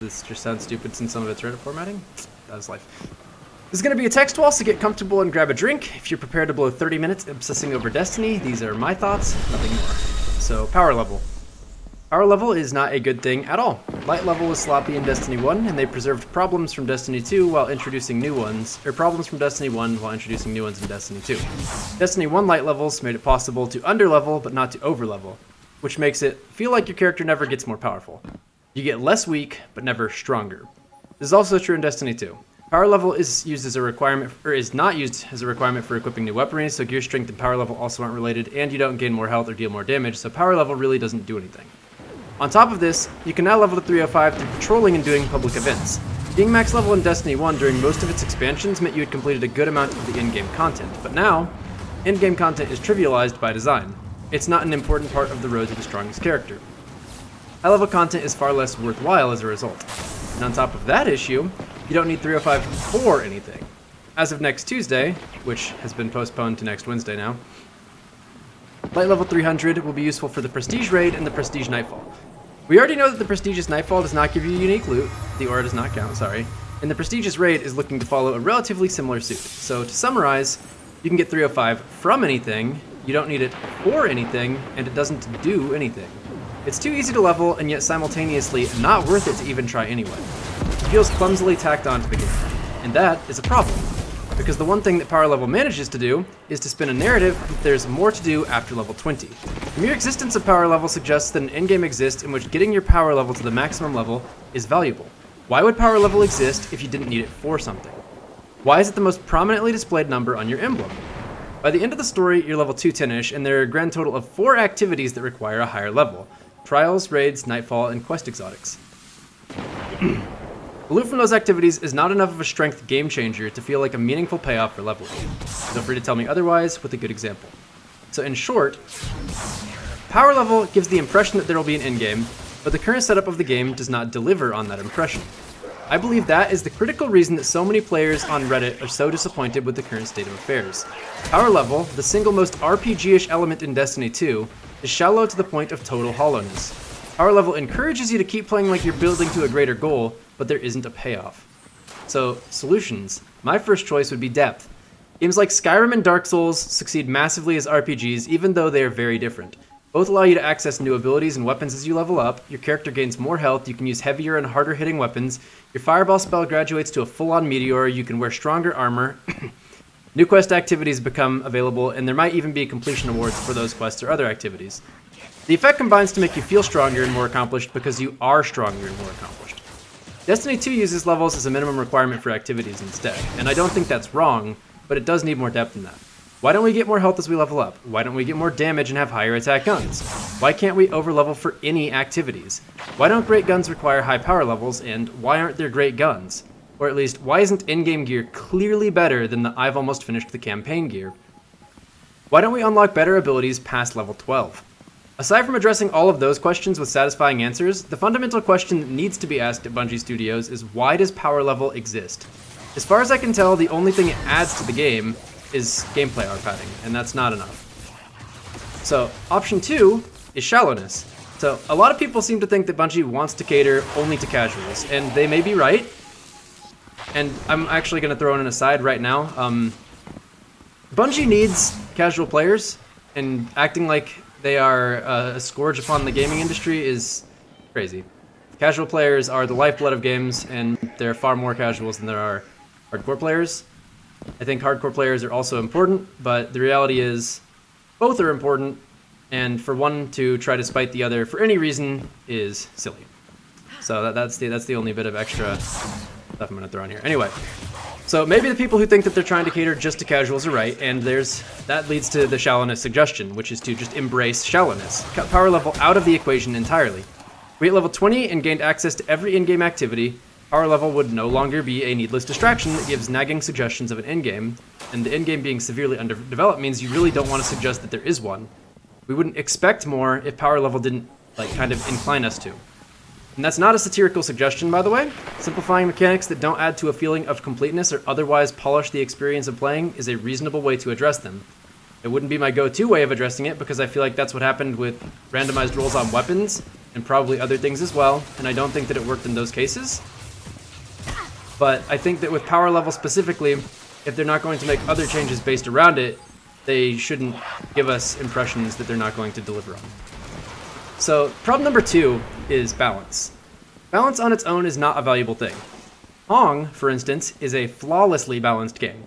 This just sounds stupid since some of it's Reddit formatting. That's life. This is going to be a text wall, so get comfortable and grab a drink. If you're prepared to blow 30 minutes obsessing over Destiny, these are my thoughts, nothing more. So, power level. Power level is not a good thing at all. Light level was sloppy in Destiny 1, and they preserved problems from Destiny 2 while introducing new ones, or problems from Destiny 1 while introducing new ones in Destiny 2. Destiny 1 light levels made it possible to underlevel, but not to overlevel, which makes it feel like your character never gets more powerful. You get less weak, but never stronger. This is also true in Destiny 2. Power level is used as a requirement, or is not used as a requirement for equipping new weaponry, so gear strength and power level also aren't related, and you don't gain more health or deal more damage, so power level really doesn't do anything. On top of this, you can now level to 305 through patrolling and doing public events. Being max level in Destiny 1 during most of its expansions meant you had completed a good amount of the in-game content, but now, in-game content is trivialized by design. It's not an important part of the road to the strongest character. High-level content is far less worthwhile as a result. And on top of that issue, you don't need 305 for anything. As of next Tuesday, which has been postponed to next Wednesday now, light level 300 will be useful for the Prestige Raid and the Prestige Nightfall. We already know that the Prestigious Nightfall does not give you unique loot, the aura does not count, sorry, and the Prestigious Raid is looking to follow a relatively similar suit. So to summarize, you can get 305 from anything, you don't need it for anything, and it doesn't do anything. It's too easy to level, and yet simultaneously not worth it to even try anyway. It feels clumsily tacked onto the game, and that is a problem, because the one thing that power level manages to do is to spin a narrative that there's more to do after level 20. The mere existence of power level suggests that an endgame exists in which getting your power level to the maximum level is valuable. Why would power level exist if you didn't need it for something? Why is it the most prominently displayed number on your emblem? By the end of the story, you're level 210-ish, and there are a grand total of 4 activities that require a higher level. Trials, Raids, Nightfall, and Quest Exotics. The loot from those activities is not enough of a strength game changer to feel like a meaningful payoff for leveling. Feel free to tell me otherwise with a good example. So in short, power level gives the impression that there will be an endgame, but the current setup of the game does not deliver on that impression. I believe that is the critical reason that so many players on Reddit are so disappointed with the current state of affairs. Power level, the single most RPG-ish element in Destiny 2, is shallow to the point of total hollowness. Power level encourages you to keep playing like you're building to a greater goal, but there isn't a payoff. So, solutions. My first choice would be depth. Games like Skyrim and Dark Souls succeed massively as RPGs, even though they are very different. Both allow you to access new abilities and weapons as you level up, your character gains more health, you can use heavier and harder hitting weapons, your fireball spell graduates to a full-on meteor, you can wear stronger armor, new quest activities become available, and there might even be completion awards for those quests or other activities. The effect combines to make you feel stronger and more accomplished because you are stronger and more accomplished. Destiny 2 uses levels as a minimum requirement for activities instead, and I don't think that's wrong, but it does need more depth than that. Why don't we get more health as we level up? Why don't we get more damage and have higher attack guns? Why can't we overlevel for any activities? Why don't great guns require high power levels, and why aren't there great guns? Or at least, why isn't in-game gear clearly better than the I've almost finished the campaign gear? Why don't we unlock better abilities past level 12? Aside from addressing all of those questions with satisfying answers, the fundamental question that needs to be asked at Bungie Studios is why does power level exist? As far as I can tell, the only thing it adds to the game is gameplay R padding, and that's not enough. So, option 2 is shallowness. So, a lot of people seem to think that Bungie wants to cater only to casuals, and they may be right. And I'm actually going to throw in an aside right now. Bungie needs casual players, and acting like they are a scourge upon the gaming industry is crazy. Casual players are the lifeblood of games, and there are far more casuals than there are hardcore players. I think hardcore players are also important, but the reality is both are important, and for one to try to spite the other for any reason is silly. So that's the only bit of extra stuff I'm going to throw in here. Anyway, so maybe the people who think that they're trying to cater just to casuals are right, and that leads to the shallowness suggestion, which is to just embrace shallowness. Cut power level out of the equation entirely. We hit level 20 and gained access to every in-game activity. Power level would no longer be a needless distraction that gives nagging suggestions of an endgame, and the endgame being severely underdeveloped means you really don't want to suggest that there is one. We wouldn't expect more if power level didn't, kind of incline us to. And that's not a satirical suggestion, by the way. Simplifying mechanics that don't add to a feeling of completeness or otherwise polish the experience of playing is a reasonable way to address them. It wouldn't be my go-to way of addressing it because I feel like that's what happened with randomized rolls on weapons, and probably other things as well, and I don't think that it worked in those cases. But I think that with power level specifically, if they're not going to make other changes based around it, they shouldn't give us impressions that they're not going to deliver on. So problem number 2 is balance. Balance on its own is not a valuable thing. Pong, for instance, is a flawlessly balanced game.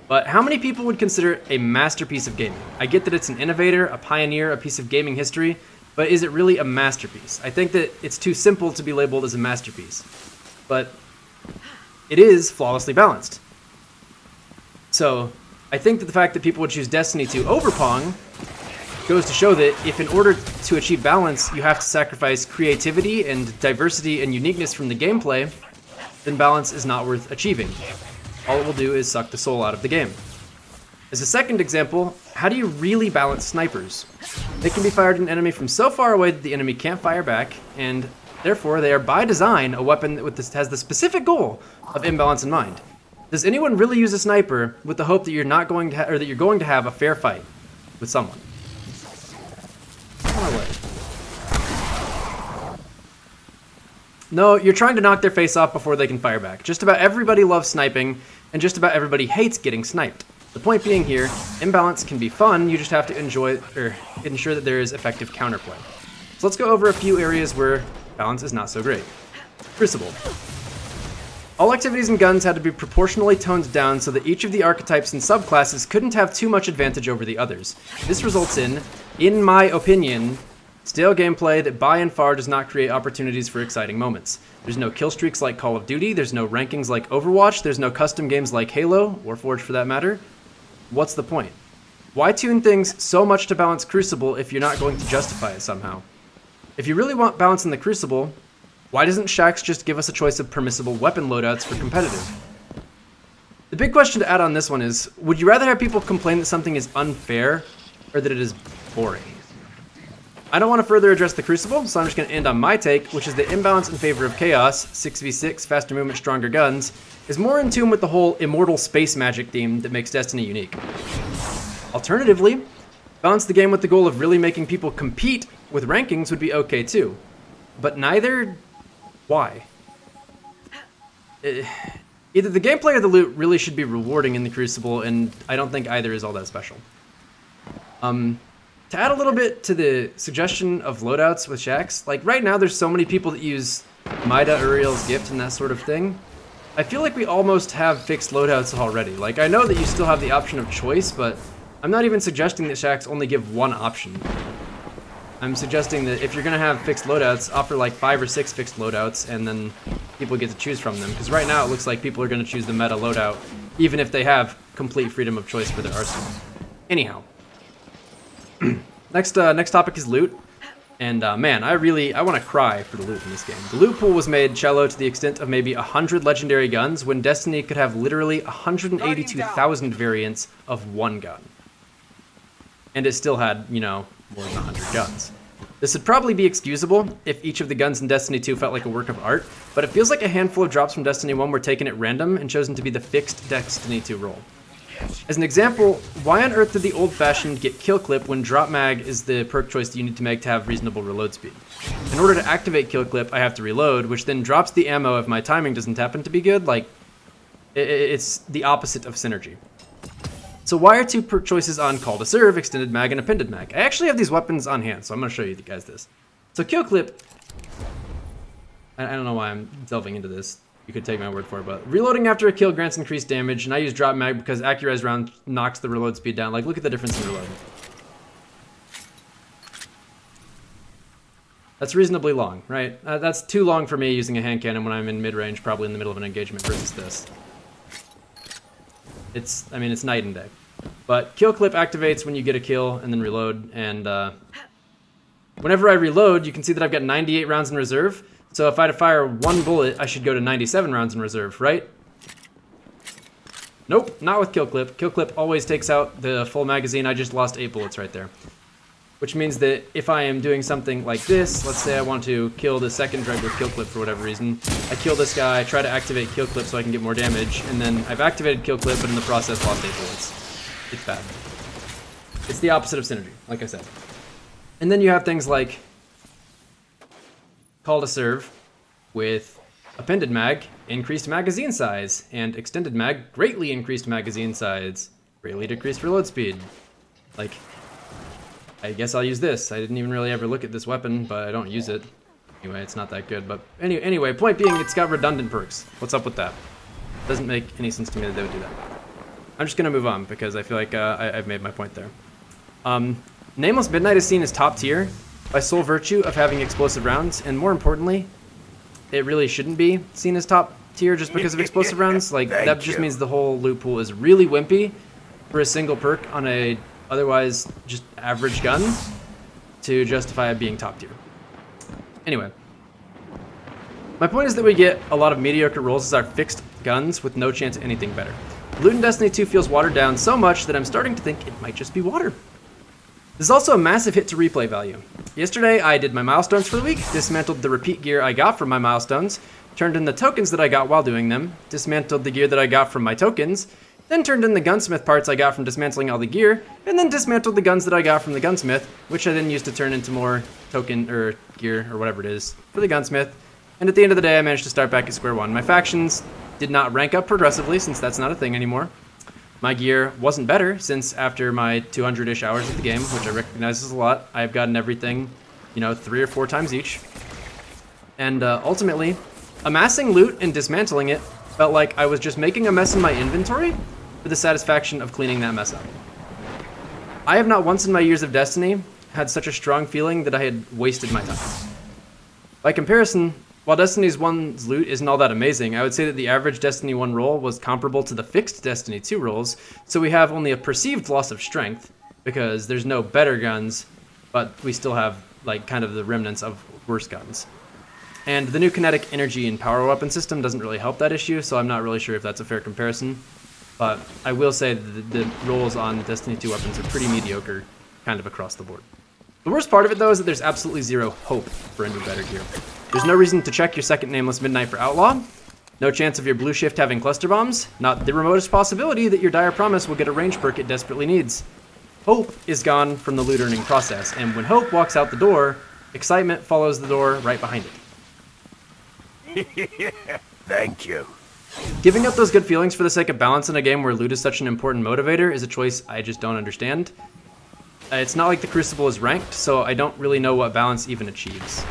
But how many people would consider it a masterpiece of gaming? I get that it's an innovator, a pioneer, a piece of gaming history, but is it really a masterpiece? I think that it's too simple to be labeled as a masterpiece. But it is flawlessly balanced. So I think that the fact that people would choose Destiny 2 over Pong goes to show that if in order to achieve balance, you have to sacrifice creativity and diversity and uniqueness from the gameplay, then balance is not worth achieving. All it will do is suck the soul out of the game. As a second example, how do you really balance snipers? They can be fired at an enemy from so far away that the enemy can't fire back, and therefore they are by design a weapon that has the specific goal of imbalance in mind. Does anyone really use a sniper with the hope that you're not going to or that you're going to have a fair fight with someone? No, you're trying to knock their face off before they can fire back. Just about everybody loves sniping, and just about everybody hates getting sniped. The point being here, imbalance can be fun, you just have to ensure that there is effective counterplay. So let's go over a few areas where balance is not so great. Crucible. All activities and guns had to be proportionally toned down so that each of the archetypes and subclasses couldn't have too much advantage over the others. This results in my opinion, stale gameplay that by and far does not create opportunities for exciting moments. There's no kill streaks like Call of Duty, there's no rankings like Overwatch, there's no custom games like Halo, or Forge for that matter. What's the point? Why tune things so much to balance Crucible if you're not going to justify it somehow? If you really want balance in the Crucible, why doesn't Shaxx just give us a choice of permissible weapon loadouts for competitive? The big question to add on this one is, would you rather have people complain that something is unfair, or that it is boring? I don't want to further address the Crucible, so I'm just going to end on my take, which is that imbalance in favor of chaos, 6v6, faster movement, stronger guns, is more in tune with the whole immortal space magic theme that makes Destiny unique. Alternatively, balance the game with the goal of really making people compete with rankings would be okay too. But neither, why? Either the gameplay or the loot really should be rewarding in the Crucible, and I don't think either is all that special. To add a little bit to the suggestion of loadouts with Shaxx, like right now there's so many people that use Mida, Uriel's Gift, and that sort of thing. I feel like we almost have fixed loadouts already. Like I know that you still have the option of choice, but I'm not even suggesting that Shaxx only give one option. I'm suggesting that if you're gonna have fixed loadouts, offer like 5 or 6 fixed loadouts, and then people get to choose from them. Because right now it looks like people are gonna choose the meta loadout, even if they have complete freedom of choice for their arsenal. Anyhow. Next topic is loot, and man, I want to cry for the loot in this game. The loot pool was made shallow to the extent of maybe 100 legendary guns, when Destiny could have literally 182,000 variants of one gun. And it still had, you know, more than 100 guns. This would probably be excusable if each of the guns in Destiny 2 felt like a work of art, but it feels like a handful of drops from Destiny 1 were taken at random and chosen to be the fixed Destiny 2 role. As an example, why on earth did the old-fashioned get kill clip when drop mag is the perk choice that you need to make to have reasonable reload speed? In order to activate kill clip, I have to reload, which then drops the ammo if my timing doesn't happen to be good. Like, it's the opposite of synergy. So why are 2 perk choices on Call to Serve, Extended Mag, and Appended Mag? I actually have these weapons on hand, so I'm going to show you guys this. So kill clip, I don't know why I'm delving into this. You could take my word for it, but reloading after a kill grants increased damage, and I use drop mag because Accurez round knocks the reload speed down. Like, look at the difference in reload. That's reasonably long, right? That's too long for me using a hand cannon when I'm in mid-range, probably in the middle of an engagement versus this. I mean, it's night and day. But kill clip activates when you get a kill and then reload, and whenever I reload, you can see that I've got 98 rounds in reserve. So if I had to fire 1 bullet, I should go to 97 rounds in reserve, right? Nope, not with kill clip. Kill clip always takes out the full magazine. I just lost 8 bullets right there. Which means that if I am doing something like this, let's say I want to kill the second dreg with kill clip for whatever reason, I kill this guy, try to activate kill clip so I can get more damage, and then I've activated kill clip, but in the process lost 8 bullets. It's bad. It's the opposite of synergy, like I said. And then you have things like Call to Serve with Appended Mag, increased magazine size, and Extended Mag, greatly increased magazine size, greatly decreased reload speed. Like, I guess I'll use this. I didn't even really ever look at this weapon, but I don't use it. Anyway, it's not that good, but anyway, point being, it's got redundant perks. What's up with that? Doesn't make any sense to me that they would do that. I'm just gonna move on because I feel like I've made my point there. Nameless Midnight is seen as top tier by sole virtue of having explosive rounds, and more importantly, it really shouldn't be seen as top tier just because of explosive rounds. Like, that just means the whole loot pool is really wimpy for a single perk on a otherwise just average gun to justify it being top tier. Anyway, my point is that we get a lot of mediocre rolls as our fixed guns with no chance at anything better. Loot in Destiny 2 feels watered down so much that I'm starting to think it might just be water. This is also a massive hit to replay value. Yesterday, I did my milestones for the week, dismantled the repeat gear I got from my milestones, turned in the tokens that I got while doing them, dismantled the gear that I got from my tokens, then turned in the gunsmith parts I got from dismantling all the gear, and then dismantled the guns that I got from the gunsmith, which I then used to turn into more token or gear or whatever it is for the gunsmith. And at the end of the day, I managed to start back at square one. My factions did not rank up progressively since that's not a thing anymore. My gear wasn't better since after my 200-ish hours of the game, which I recognize is a lot, I've gotten everything, 3 or 4 times each. And ultimately, amassing loot and dismantling it felt like I was just making a mess in my inventory for the satisfaction of cleaning that mess up. I have not once in my years of Destiny had such a strong feeling that I had wasted my time. By comparison, while Destiny 1's loot isn't all that amazing, I would say that the average Destiny 1 roll was comparable to the fixed Destiny 2 rolls, so we have only a perceived loss of strength, because there's no better guns, but we still have, kind of the remnants of worse guns. And the new kinetic energy and power weapon system doesn't really help that issue, so I'm not really sure if that's a fair comparison. But I will say that the rolls on Destiny 2 weapons are pretty mediocre, kind of across the board. The worst part of it, though, is that there's absolutely zero hope for a new better gear. There's no reason to check your second Nameless Midnight for Outlaw, no chance of your blue shift having cluster bombs, not the remotest possibility that your Dire Promise will get a range perk it desperately needs. Hope is gone from the loot earning process, and when hope walks out the door, excitement follows the door right behind it. Thank you. Giving up those good feelings for the sake of balance in a game where loot is such an important motivator is a choice I just don't understand. It's not like the Crucible is ranked, so I don't really know what balance even achieves.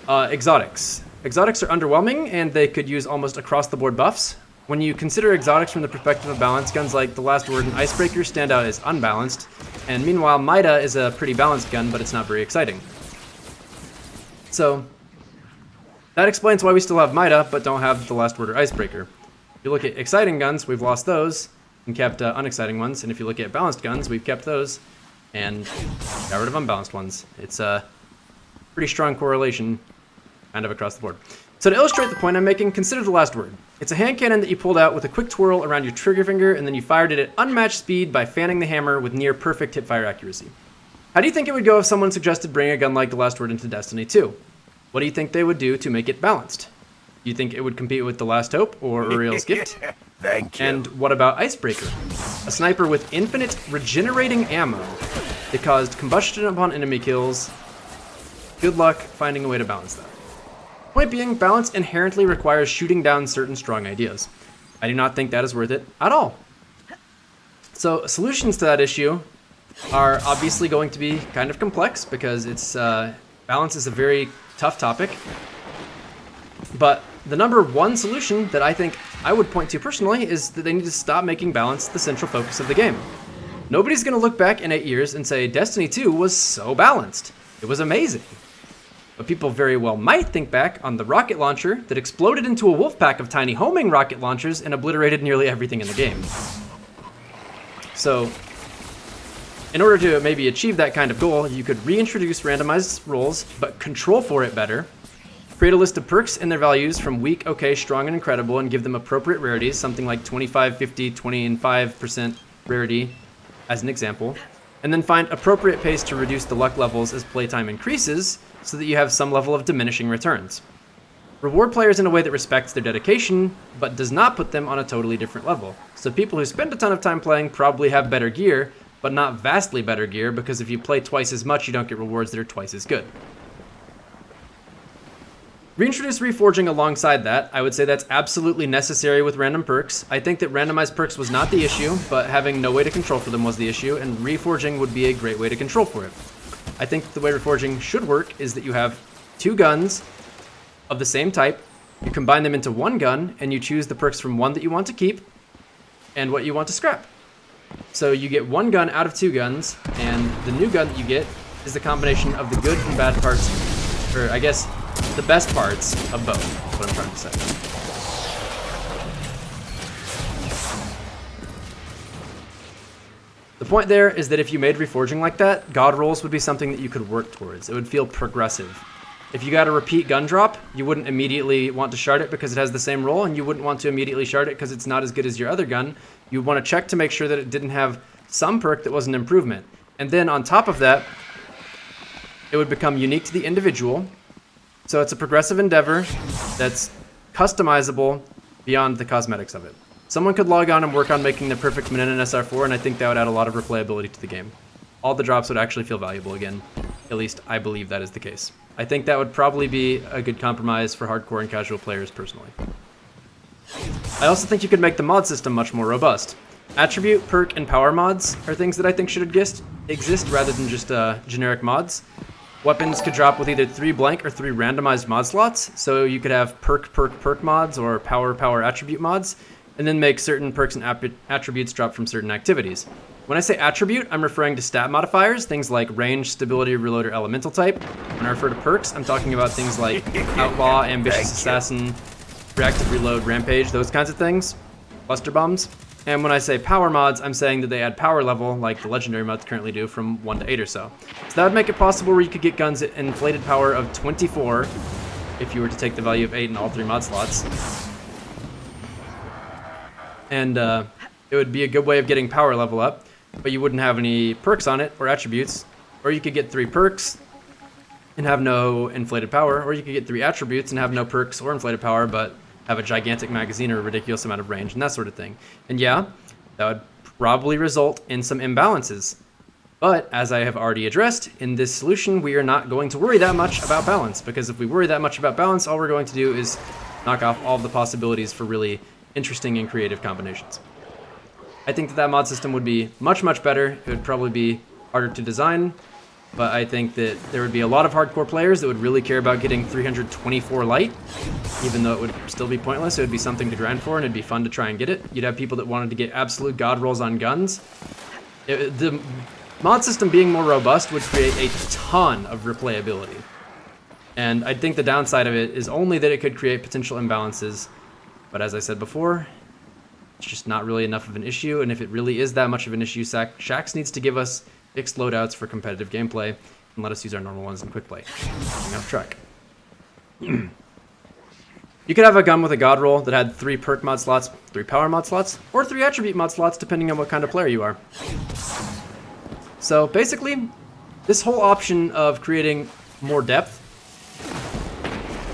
Exotics. Exotics are underwhelming, and they could use almost across-the-board buffs. When you consider exotics from the perspective of balance, guns like the Last Word and Icebreaker stand out as unbalanced, and meanwhile Mida is a pretty balanced gun, but it's not very exciting. So, that explains why we still have Mida, but don't have the Last Word or Icebreaker. If you look at exciting guns, we've lost those, and kept unexciting ones, and if you look at balanced guns, we've kept those, and got rid of unbalanced ones. It's a pretty strong correlation, kind of across the board. So to illustrate the point I'm making, consider the Last Word. It's a hand cannon that you pulled out with a quick twirl around your trigger finger, and then you fired it at unmatched speed by fanning the hammer with near perfect hipfire accuracy. How do you think it would go if someone suggested bringing a gun like the Last Word into Destiny 2? What do you think they would do to make it balanced? Do you think it would compete with The Last Hope or Uriel's Gift? Thank you. And what about Icebreaker? A sniper with infinite regenerating ammo that caused combustion upon enemy kills. Good luck finding a way to balance that. Point being, balance inherently requires shooting down certain strong ideas. I do not think that is worth it at all. So solutions to that issue are obviously going to be kind of complex because balance is a very tough topic. But the number one solution that I think I would point to personally is that they need to stop making balance the central focus of the game. Nobody's going to look back in 8 years and say Destiny 2 was so balanced. It was amazing. But people very well might think back on the rocket launcher that exploded into a wolf pack of tiny homing rocket launchers and obliterated nearly everything in the game. So, in order to maybe achieve that kind of goal, you could reintroduce randomized rolls, but control for it better. Create a list of perks and their values from weak, okay, strong, and incredible, and give them appropriate rarities, something like 25, 50, 20, and 5% rarity, as an example. And then find appropriate pace to reduce the luck levels as playtime increases, so that you have some level of diminishing returns. Reward players in a way that respects their dedication, but does not put them on a totally different level. So people who spend a ton of time playing probably have better gear, but not vastly better gear, because if you play twice as much, you don't get rewards that are twice as good. Reintroduce reforging alongside that. I would say that's absolutely necessary with random perks. I think that randomized perks was not the issue, but having no way to control for them was the issue, and reforging would be a great way to control for it. I think the way reforging should work is that you have 2 guns of the same type, you combine them into 1 gun, and you choose the perks from one that you want to keep and what you want to scrap. So you get 1 gun out of 2 guns, and the new gun that you get is the combination of the good and bad parts, or I guess the best parts of both, is what I'm trying to say. The point there is that if you made reforging like that, god rolls would be something that you could work towards. It would feel progressive. If you got a repeat gun drop, you wouldn't immediately want to shard it because it has the same roll, and you wouldn't want to immediately shard it because it's not as good as your other gun. You'd want to check to make sure that it didn't have some perk that was an improvement. And then on top of that, it would become unique to the individual. So it's a progressive endeavor that's customizable beyond the cosmetics of it. Someone could log on and work on making the perfect Menin SR4, and I think that would add a lot of replayability to the game. All the drops would actually feel valuable again. At least I believe that is the case. I think that would probably be a good compromise for hardcore and casual players personally. I also think you could make the mod system much more robust. Attribute, perk, and power mods are things that I think should exist rather than just generic mods. Weapons could drop with either 3 blank or 3 randomized mod slots, so you could have perk mods or power attribute mods, and then make certain perks and attributes drop from certain activities. When I say attribute, I'm referring to stat modifiers, things like range, stability, reload, or elemental type. When I refer to perks, I'm talking about things like outlaw, ambitious assassin, reactive reload, rampage, those kinds of things, cluster bombs. And when I say power mods, I'm saying that they add power level, like the legendary mods currently do, from 1 to 8 or so. So that would make it possible where you could get guns at inflated power of 24 if you were to take the value of 8 in all 3 mod slots. And it would be a good way of getting power level up, but you wouldn't have any perks on it or attributes. Or you could get 3 perks and have no inflated power, or you could get 3 attributes and have no perks or inflated power, but have a gigantic magazine or a ridiculous amount of range and that sort of thing. And yeah, that would probably result in some imbalances. But as I have already addressed, in this solution, we are not going to worry that much about balance, because if we worry that much about balance, all we're going to do is knock off all of the possibilities for really interesting and creative combinations. I think that mod system would be much, much better. It would probably be harder to design, but I think that there would be a lot of hardcore players that would really care about getting 324 light, even though it would still be pointless. It would be something to grind for, and it'd be fun to try and get it. You'd have people that wanted to get absolute god rolls on guns. The mod system being more robust would create a ton of replayability. And I think the downside of it is only that it could create potential imbalances. But as I said before, it's just not really enough of an issue. And if it really is that much of an issue, Shaxx needs to give us fixed loadouts for competitive gameplay and let us use our normal ones in quick play. Getting off track. You could have a gun with a god roll that had 3 perk mod slots, 3 power mod slots, or 3 attribute mod slots, depending on what kind of player you are. So basically, this whole option of creating more depth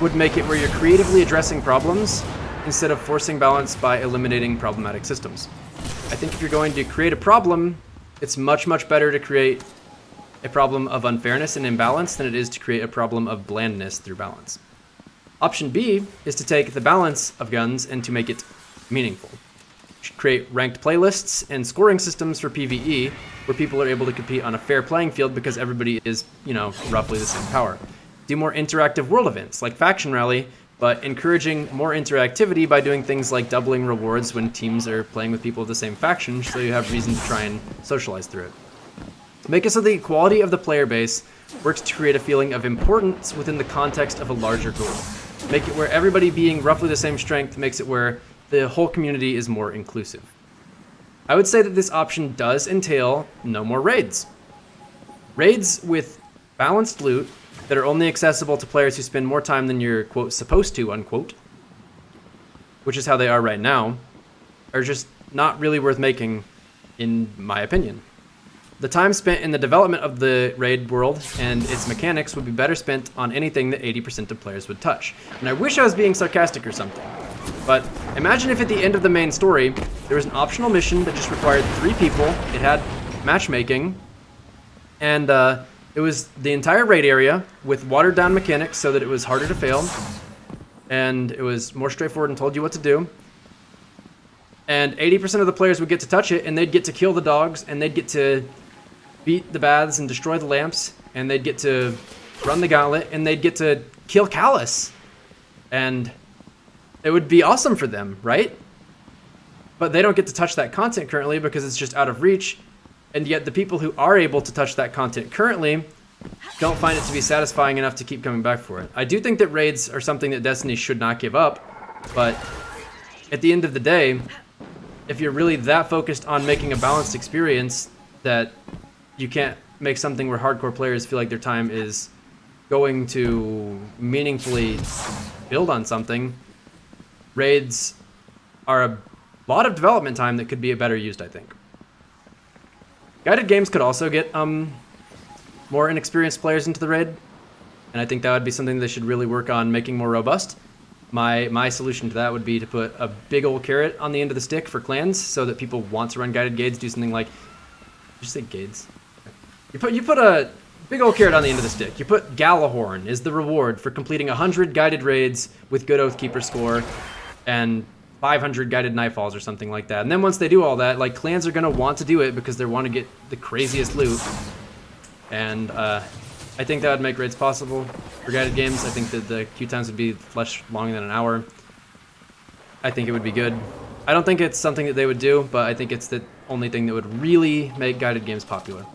would make it where you're creatively addressing problems instead of forcing balance by eliminating problematic systems. I think if you're going to create a problem, it's much, much better to create a problem of unfairness and imbalance than it is to create a problem of blandness through balance. Option B is to take the balance of guns and to make it meaningful. You should create ranked playlists and scoring systems for PvE where people are able to compete on a fair playing field because everybody is, roughly the same power. Do more interactive world events like Faction Rally, but encouraging more interactivity by doing things like doubling rewards when teams are playing with people of the same faction, so you have reason to try and socialize through it. Make it so the quality of the player base works to create a feeling of importance within the context of a larger goal. Make it where everybody being roughly the same strength makes it where the whole community is more inclusive. I would say that this option does entail no more raids. Raids with balanced loot that are only accessible to players who spend more time than you're, quote, supposed to, unquote, which is how they are right now, are just not really worth making, in my opinion. The time spent in the development of the raid world and its mechanics would be better spent on anything that 80% of players would touch. And I wish I was being sarcastic or something, but imagine if at the end of the main story, there was an optional mission that just required 3 people, it had matchmaking, and it was the entire raid area with watered down mechanics so that it was harder to fail, and it was more straightforward and told you what to do. And 80% of the players would get to touch it, and they'd get to kill the dogs, and they'd get to beat the baths and destroy the lamps, and they'd get to run the gauntlet, and they'd get to kill Callus. And it would be awesome for them, right? But they don't get to touch that content currently because it's just out of reach. And yet the people who are able to touch that content currently don't find it to be satisfying enough to keep coming back for it. I do think that raids are something that Destiny should not give up, but at the end of the day, if you're really that focused on making a balanced experience that you can't make something where hardcore players feel like their time is going to meaningfully build on something, raids are a lot of development time that could be better used, I think. Guided games could also get more inexperienced players into the raid, and I think that would be something they should really work on making more robust. My solution to that would be to put a big old carrot on the end of the stick for clans so that people want to run guided gaids, do something like, did you say gaids? You put a big old carrot on the end of the stick. You put Galahorn is the reward for completing 100 guided raids with good Oathkeeper score and 500 guided nightfalls or something like that. And then once they do all that, like, clans are gonna want to do it because they want to get the craziest loot. And I think that would make raids possible for guided games. I think that the queue times would be less longer than an hour. I think it would be good. I don't think it's something that they would do, but I think it's the only thing that would really make guided games popular.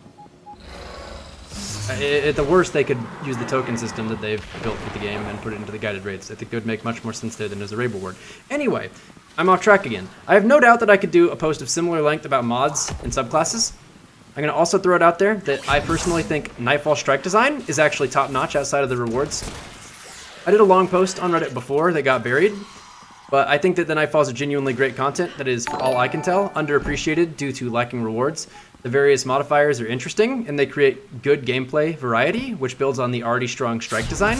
At the worst, they could use the token system that they've built for the game and put it into the guided raids. I think it would make much more sense there than as a raid reward. Anyway, I'm off track again. I have no doubt that I could do a post of similar length about mods and subclasses. I'm going to also throw it out there that I personally think Nightfall strike design is actually top-notch outside of the rewards. I did a long post on Reddit before that got buried, but I think that the Nightfalls are genuinely great content that is, for all I can tell, underappreciated due to lacking rewards. The various modifiers are interesting, and they create good gameplay variety, which builds on the already strong strike design.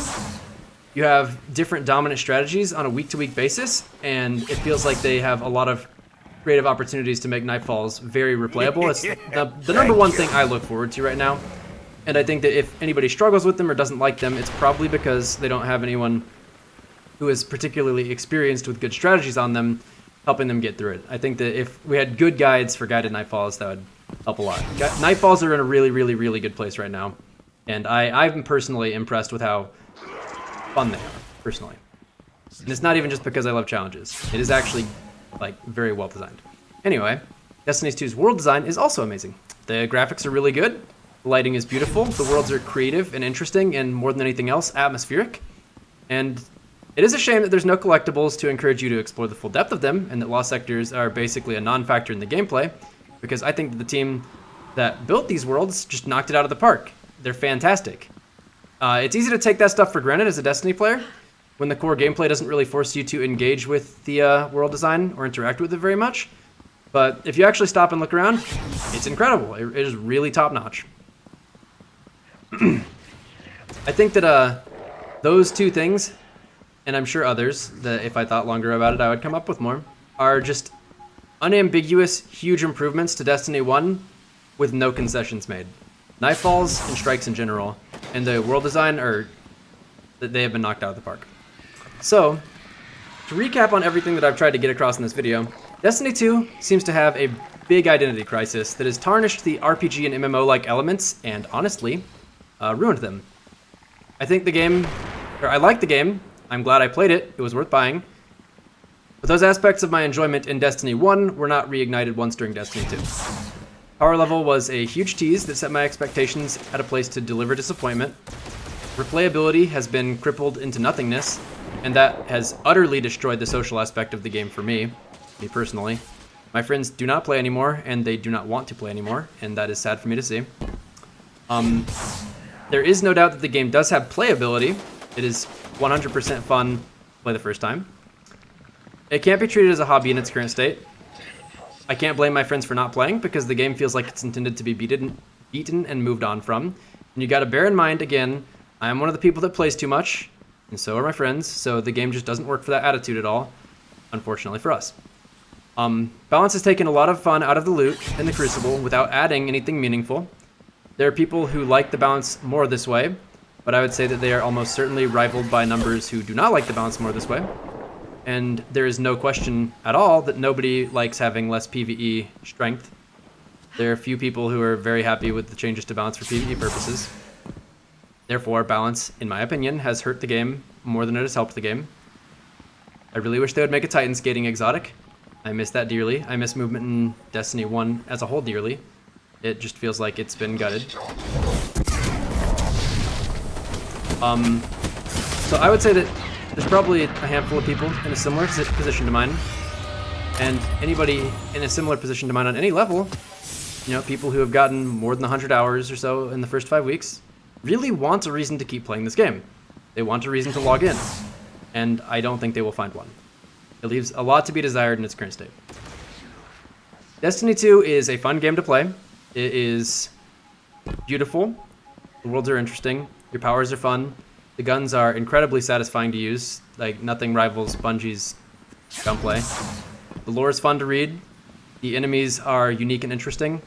You have different dominant strategies on a week-to-week basis, and it feels like they have a lot of creative opportunities to make Nightfalls very replayable. It's the number one thing I look forward to right now, and I think that if anybody struggles with them or doesn't like them, it's probably because they don't have anyone who is particularly experienced with good strategies on them helping them get through it. I think that if we had good guides for guided Nightfalls, that would help a lot. Nightfalls are in a really, really, really good place right now, and I'm personally impressed with how fun they are, personally. And it's not even just because I love challenges. It is actually, like, very well designed. Anyway, Destiny 2's world design is also amazing. The graphics are really good, the lighting is beautiful, the worlds are creative and interesting, and more than anything else, atmospheric. And it is a shame that there's no collectibles to encourage you to explore the full depth of them, and that lost sectors are basically a non-factor in the gameplay, because I think that the team that built these worlds just knocked it out of the park. They're fantastic. It's easy to take that stuff for granted as a Destiny player, when the core gameplay doesn't really force you to engage with the world design or interact with it very much. But if you actually stop and look around, it's incredible. It is really top-notch. I think that those two things, and I'm sure others, that if I thought longer about it I would come up with more, are just unambiguous, huge improvements to Destiny 1 with no concessions made. Nightfalls and strikes in general, and the world design they have been knocked out of the park. So, to recap on everything that I've tried to get across in this video, Destiny 2 seems to have a big identity crisis that has tarnished the RPG and MMO-like elements and, honestly, ruined them. I like the game, I'm glad I played it, it was worth buying, but those aspects of my enjoyment in Destiny 1 were not reignited once during Destiny 2. Power level was a huge tease that set my expectations at a place to deliver disappointment. Replayability has been crippled into nothingness, and that has utterly destroyed the social aspect of the game for me personally. My friends do not play anymore, and they do not want to play anymore, and that is sad for me to see. There is no doubt that the game does have playability. It is 100% fun to play the first time. It can't be treated as a hobby in its current state. I can't blame my friends for not playing because the game feels like it's intended to be beaten and moved on from. And you gotta bear in mind, again, I am one of the people that plays too much, and so are my friends, so the game just doesn't work for that attitude at all, unfortunately for us. Balance has taken a lot of fun out of the loot in the Crucible without adding anything meaningful. There are people who like the balance more this way, but I would say that they are almost certainly rivaled by numbers who do not like the balance more this way. And there is no question at all that nobody likes having less PvE strength. There are a few people who are very happy with the changes to balance for PvE purposes. Therefore, balance, in my opinion, has hurt the game more than it has helped the game. I really wish they would make a Titan skating exotic. I miss that dearly. I miss movement in Destiny 1 as a whole dearly. It just feels like it's been gutted. So I would say that there's probably a handful of people in a similar position to mine. And anybody in a similar position to mine on any level, you know, people who have gotten more than 100 hours or so in the first 5 weeks, really want a reason to keep playing this game. They want a reason to log in. And I don't think they will find one. It leaves a lot to be desired in its current state. Destiny 2 is a fun game to play. It is beautiful. The worlds are interesting. Your powers are fun. The guns are incredibly satisfying to use. Like, nothing rivals Bungie's gunplay. The lore is fun to read. The enemies are unique and interesting.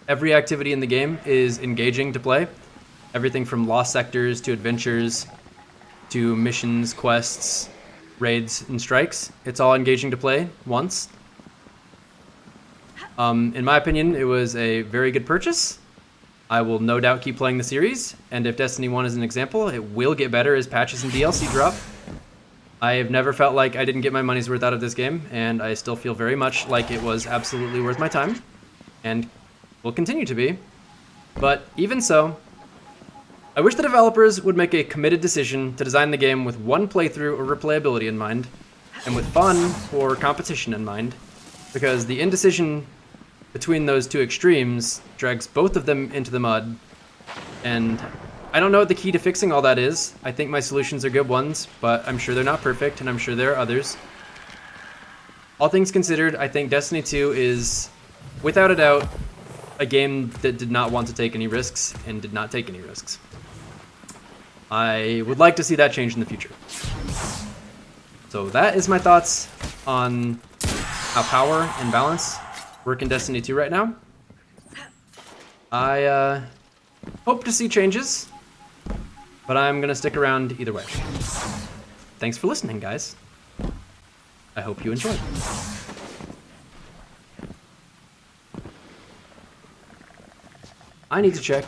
Every activity in the game is engaging to play. Everything from lost sectors to adventures to missions, quests, raids, and strikes. It's all engaging to play once. In my opinion, it was a very good purchase. I will no doubt keep playing the series, and if Destiny 1 is an example, it will get better as patches and DLC drop. I have never felt like I didn't get my money's worth out of this game, and I still feel very much like it was absolutely worth my time, and will continue to be. But even so, I wish the developers would make a committed decision to design the game with one playthrough or replayability in mind, and with fun or competition in mind, because the indecision between those two extremes drags both of them into the mud, and I don't know what the key to fixing all that is. I think my solutions are good ones, but I'm sure they're not perfect, and I'm sure there are others. All things considered, I think Destiny 2 is, without a doubt, a game that did not want to take any risks, and did not take any risks. I would like to see that change in the future. So that is my thoughts on how power and balance work in Destiny 2 right now. I hope to see changes, but I'm gonna stick around either way. Thanks for listening, guys. I hope you enjoyed. I need to check